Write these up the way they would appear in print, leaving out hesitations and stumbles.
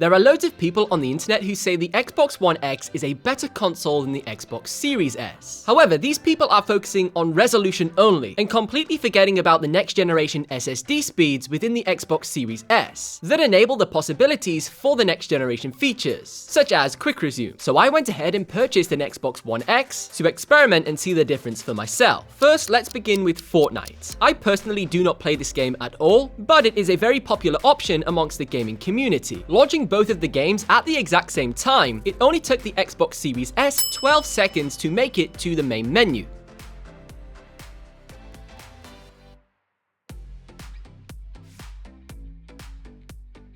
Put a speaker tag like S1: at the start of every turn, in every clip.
S1: There are loads of people on the internet who say the Xbox One X is a better console than the Xbox Series S. However, these people are focusing on resolution only and completely forgetting about the next generation SSD speeds within the Xbox Series S that enable the possibilities for the next generation features, such as quick resume. So I went ahead and purchased an Xbox One X to experiment and see the difference for myself. First, let's begin with Fortnite. I personally do not play this game at all, but it is a very popular option amongst the gaming community. Launching both of the games at the exact same time, it only took the Xbox Series S 12 seconds to make it to the main menu.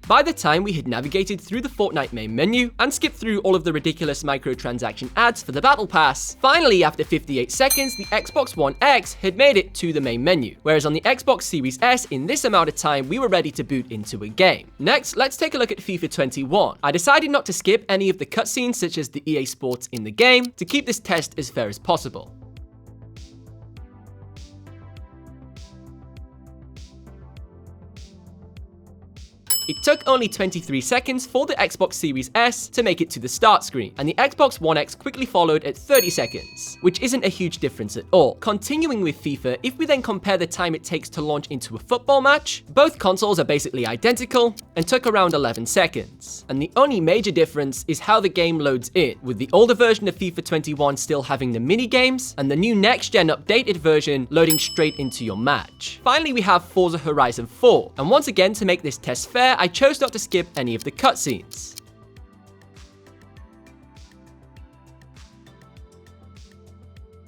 S1: By the time we had navigated through the Fortnite main menu and skipped through all of the ridiculous microtransaction ads for the Battle Pass, finally after 58 seconds, the Xbox One X had made it to the main menu, whereas on the Xbox Series S, in this amount of time, we were ready to boot into a game. Next, let's take a look at FIFA 21. I decided not to skip any of the cutscenes such as the EA Sports in the game to keep this test as fair as possible. It took only 23 seconds for the Xbox Series S to make it to the start screen, and the Xbox One X quickly followed at 30 seconds, which isn't a huge difference at all. Continuing with FIFA, if we then compare the time it takes to launch into a football match, both consoles are basically identical and took around 11 seconds. And the only major difference is how the game loads in, with the older version of FIFA 21 still having the mini games, and the new next-gen updated version loading straight into your match. Finally, we have Forza Horizon 4, and once again, to make this test fair, I chose not to skip any of the cutscenes.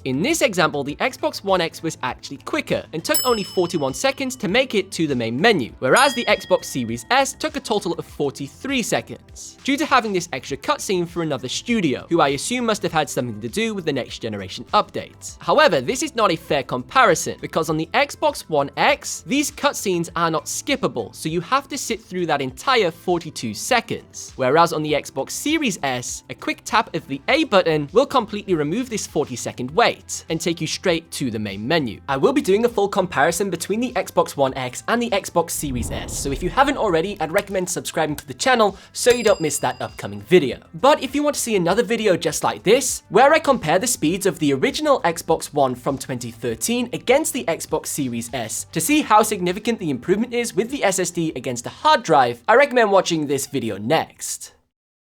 S1: In this example, the Xbox One X was actually quicker and took only 41 seconds to make it to the main menu, whereas the Xbox Series S took a total of 43 seconds, due to having this extra cutscene for another studio, who I assume must have had something to do with the next generation update. However, this is not a fair comparison, because on the Xbox One X, these cutscenes are not skippable, so you have to sit through that entire 42 seconds, whereas on the Xbox Series S, a quick tap of the A button will completely remove this 40-second wait and take you straight to the main menu. I will be doing a full comparison between the Xbox One X and the Xbox Series S, so if you haven't already, I'd recommend subscribing to the channel so you don't miss that upcoming video. But if you want to see another video just like this, where I compare the speeds of the original Xbox One from 2013 against the Xbox Series S to see how significant the improvement is with the SSD against a hard drive, I recommend watching this video next.